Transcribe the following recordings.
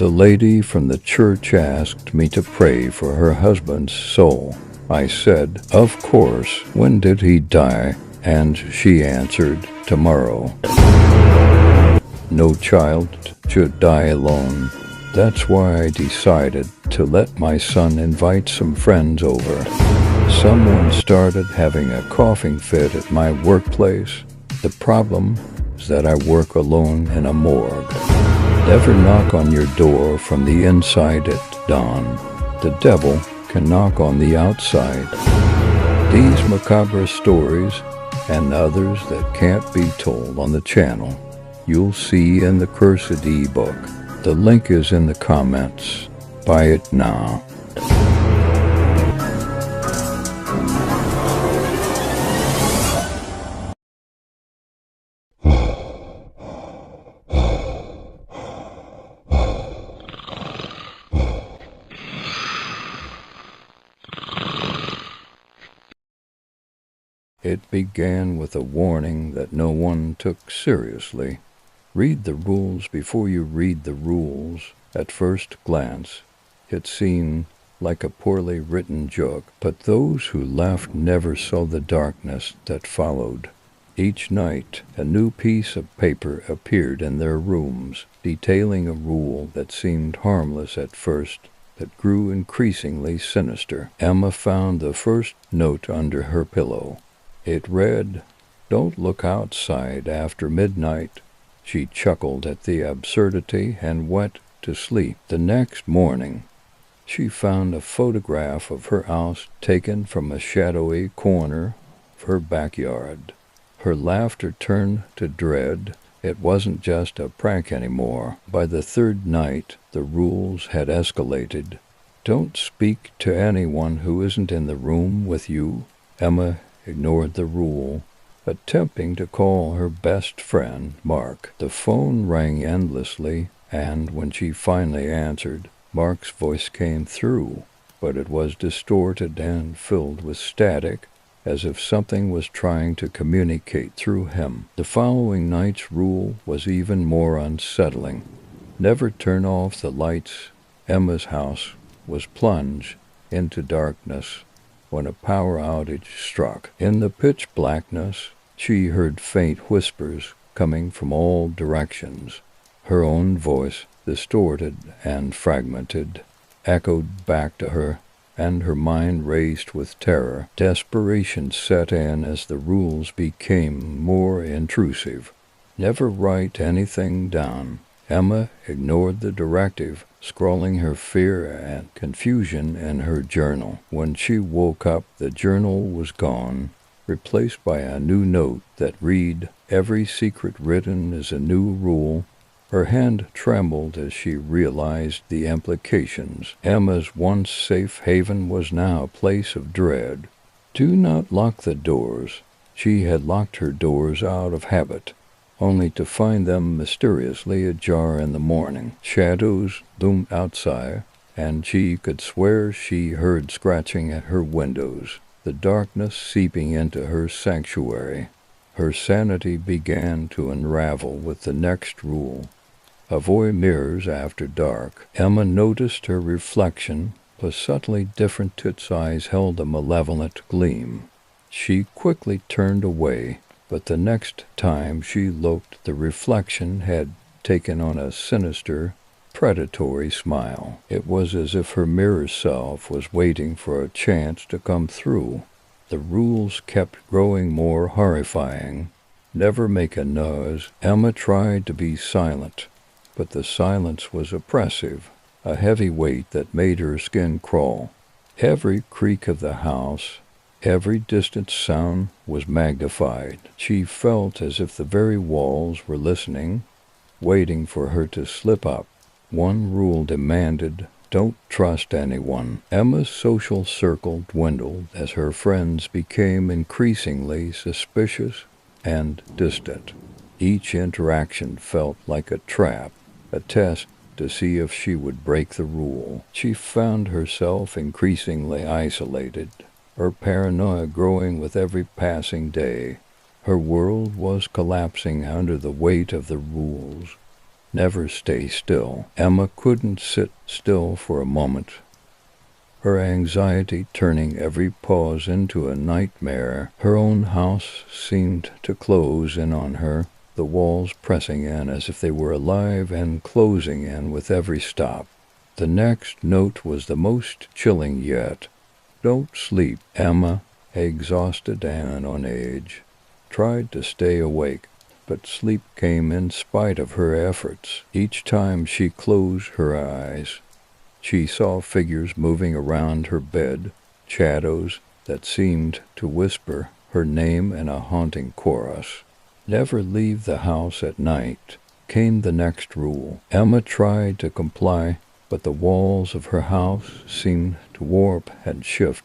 The lady from the church asked me to pray for her husband's soul. I said, "Of course, when did he die?" And she answered, "Tomorrow." No child should die alone. That's why I decided to let my son invite some friends over. Someone started having a coughing fit at my workplace. The problem is that I work alone in a morgue. Never knock on your door from the inside at dawn. The devil can knock on the outside. These macabre stories and others that can't be told on the channel, you'll see in the Cursed ebook. The link is in the comments. Buy it now. It began with a warning that no one took seriously. Read the rules before you read the rules. At first glance, it seemed like a poorly written joke, but those who left never saw the darkness that followed. Each night, a new piece of paper appeared in their rooms, detailing a rule that seemed harmless at first, that grew increasingly sinister. Emma found the first note under her pillow. It read, "Don't look outside after midnight." She chuckled at the absurdity and went to sleep. The next morning, she found a photograph of her house taken from a shadowy corner of her backyard. Her laughter turned to dread. It wasn't just a prank anymore. By the third night, the rules had escalated. Don't speak to anyone who isn't in the room with you. Emma ignored the rule, attempting to call her best friend, Mark. The phone rang endlessly, and when she finally answered, Mark's voice came through, but it was distorted and filled with static, as if something was trying to communicate through him. The following night's rule was even more unsettling. Never turn off the lights. Emma's house was plunged into darkness when a power outage struck. In the pitch blackness, she heard faint whispers coming from all directions. Her own voice, distorted and fragmented, echoed back to her, and her mind raced with terror. Desperation set in as the rules became more intrusive. Never write anything down. Emma ignored the directive, scrawling her fear and confusion in her journal. When she woke up, the journal was gone, replaced by a new note that read, "Every secret written is a new rule." Her hand trembled as she realized the implications. Emma's once safe haven was now a place of dread. Do not lock the doors. She had locked her doors out of habit, only to find them mysteriously ajar in the morning. Shadows loomed outside, and she could swear she heard scratching at her windows, the darkness seeping into her sanctuary. Her sanity began to unravel with the next rule. Avoid mirrors after dark. Emma noticed her reflection was subtly different. Its eyes held a malevolent gleam. She quickly turned away, but the next time she looked, the reflection had taken on a sinister, predatory smile. It was as if her mirror self was waiting for a chance to come through. The rules kept growing more horrifying. Never make a noise. Emma tried to be silent, but the silence was oppressive, a heavy weight that made her skin crawl. Every creak of the house, every distant sound was magnified. She felt as if the very walls were listening, waiting for her to slip up. One rule demanded, don't trust anyone. Emma's social circle dwindled as her friends became increasingly suspicious and distant. Each interaction felt like a trap, a test to see if she would break the rule. She found herself increasingly isolated, her paranoia growing with every passing day. Her world was collapsing under the weight of the rules. Never stay still. Emma couldn't sit still for a moment, her anxiety turning every pause into a nightmare. Her own house seemed to close in on her, the walls pressing in as if they were alive and closing in with every stop. The next note was the most chilling yet. Don't sleep. Emma, exhausted and on edge, tried to stay awake, but sleep came in spite of her efforts. Each time she closed her eyes, she saw figures moving around her bed, shadows that seemed to whisper her name in a haunting chorus. Never leave the house at night, came the next rule. Emma tried to comply, but the walls of her house seemed to warp and shift,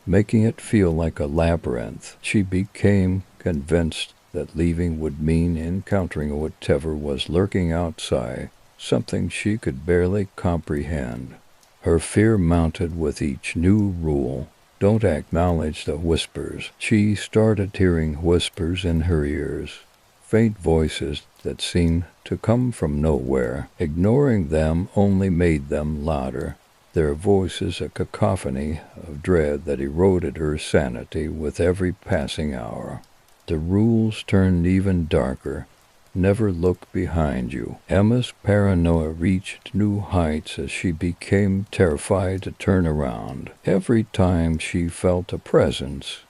making it feel like a labyrinth. She became convinced that leaving would mean encountering whatever was lurking outside, something she could barely comprehend. Her fear mounted with each new rule. Don't acknowledge the whispers. She started hearing whispers in her ears, faint voices that seemed to come from nowhere. Ignoring them only made them louder, their voices a cacophony of dread that eroded her sanity with every passing hour. The rules turned even darker. Never look behind you. Emma's paranoia reached new heights as she became terrified to turn around. Every time she felt a presence,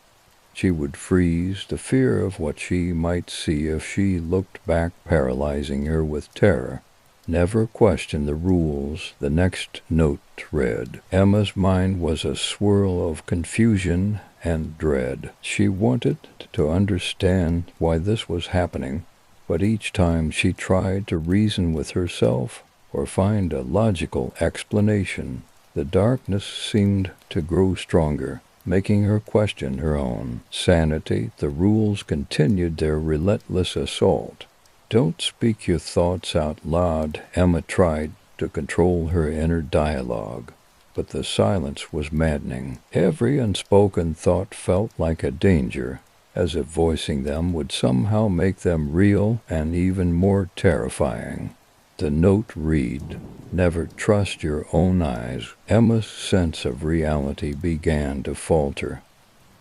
she would freeze, the fear of what she might see if she looked back paralyzing her with terror. Never question the rules, the next note read. Emma's mind was a swirl of confusion and dread. She wanted to understand why this was happening, but each time she tried to reason with herself or find a logical explanation, the darkness seemed to grow stronger, making her question her own sanity. The rules continued their relentless assault. Don't speak your thoughts out loud. Emma tried to control her inner dialogue, but the silence was maddening. Every unspoken thought felt like a danger, as if voicing them would somehow make them real and even more terrifying. The note read, "Never trust your own eyes." Emma's sense of reality began to falter.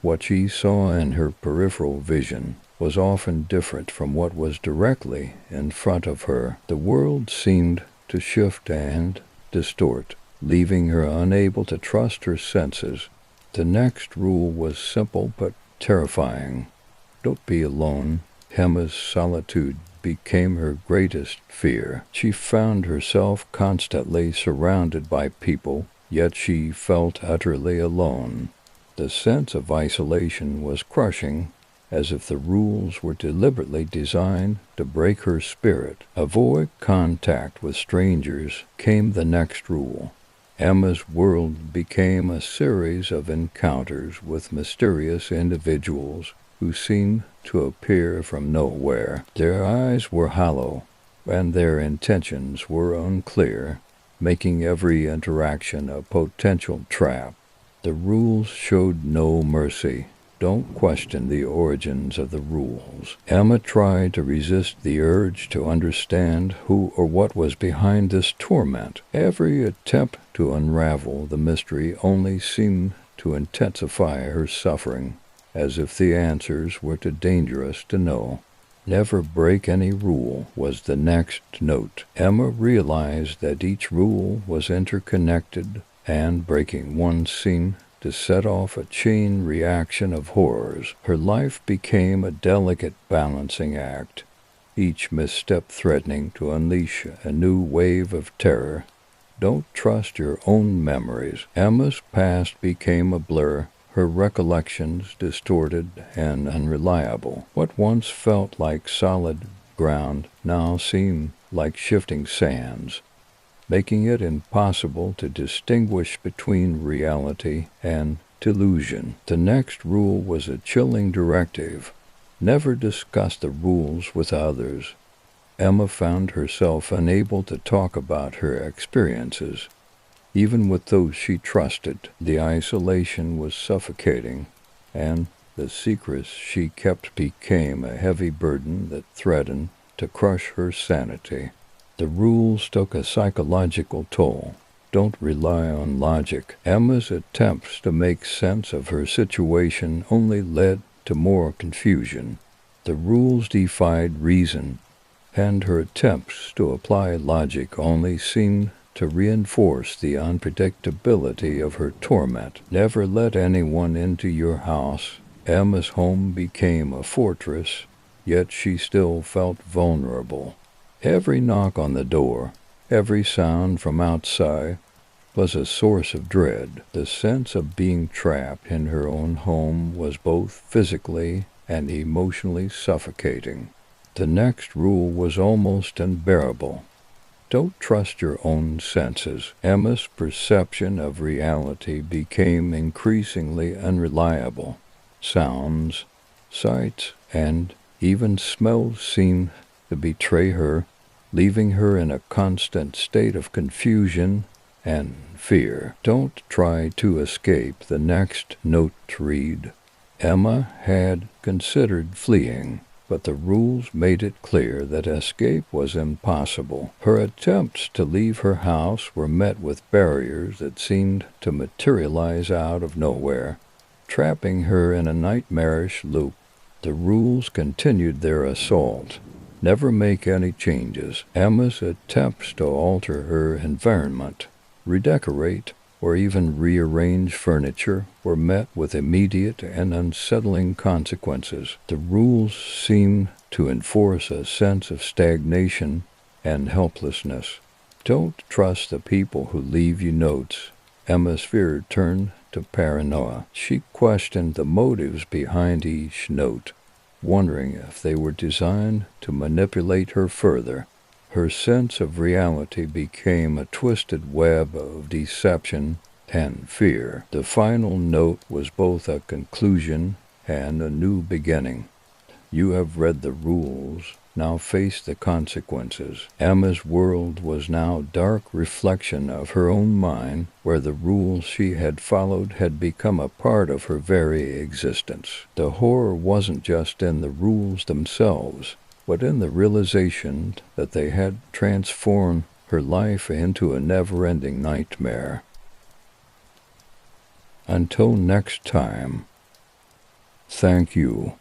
What she saw in her peripheral vision was often different from what was directly in front of her. The world seemed to shift and distort, leaving her unable to trust her senses. The next rule was simple but terrifying. Don't be alone. Emma's solitude became her greatest fear. She found herself constantly surrounded by people, yet she felt utterly alone. The sense of isolation was crushing, as if the rules were deliberately designed to break her spirit. Avoid contact with strangers came the next rule. Emma's world became a series of encounters with mysterious individuals who seemed to appear from nowhere. Their eyes were hollow, and their intentions were unclear, making every interaction a potential trap. The rules showed no mercy. Don't question the origins of the rules. Emma tried to resist the urge to understand who or what was behind this torment. Every attempt to unravel the mystery only seemed to intensify her suffering, as if the answers were too dangerous to know. Never break any rule was the next note. Emma realized that each rule was interconnected, and breaking one seemed to set off a chain reaction of horrors. Her life became a delicate balancing act, each misstep threatening to unleash a new wave of terror. Don't trust your own memories. Emma's past became a blur, her recollections distorted and unreliable. What once felt like solid ground now seemed like shifting sands, making it impossible to distinguish between reality and delusion. The next rule was a chilling directive. Never discuss the rules with others. Emma found herself unable to talk about her experiences, even with those she trusted. The isolation was suffocating, and the secrets she kept became a heavy burden that threatened to crush her sanity. The rules took a psychological toll. Don't rely on logic. Emma's attempts to make sense of her situation only led to more confusion. The rules defied reason, and her attempts to apply logic only seemed to reinforce the unpredictability of her torment. Never let anyone into your house. Emma's home became a fortress, yet she still felt vulnerable. Every knock on the door, every sound from outside, was a source of dread. The sense of being trapped in her own home was both physically and emotionally suffocating. The next rule was almost unbearable. Don't trust your own senses. Emma's perception of reality became increasingly unreliable. Sounds, sights, and even smells seemed to betray her, leaving her in a constant state of confusion and fear. Don't try to escape. The next note to read. Emma had considered fleeing, but the rules made it clear that escape was impossible. Her attempts to leave her house were met with barriers that seemed to materialize out of nowhere, trapping her in a nightmarish loop. The rules continued their assault. Never make any changes. Emma's attempts to alter her environment, redecorate, or even rearrange furniture were met with immediate and unsettling consequences. The rules seemed to enforce a sense of stagnation and helplessness. Don't trust the people who leave you notes. Emma's fear turned to paranoia. She questioned the motives behind each note, wondering if they were designed to manipulate her further. Her sense of reality became a twisted web of deception and fear. The final note was both a conclusion and a new beginning. You have read the rules, now face the consequences. Emma's world was now a dark reflection of her own mind, where the rules she had followed had become a part of her very existence. The horror wasn't just in the rules themselves, but in the realization that they had transformed her life into a never-ending nightmare. Until next time, thank you.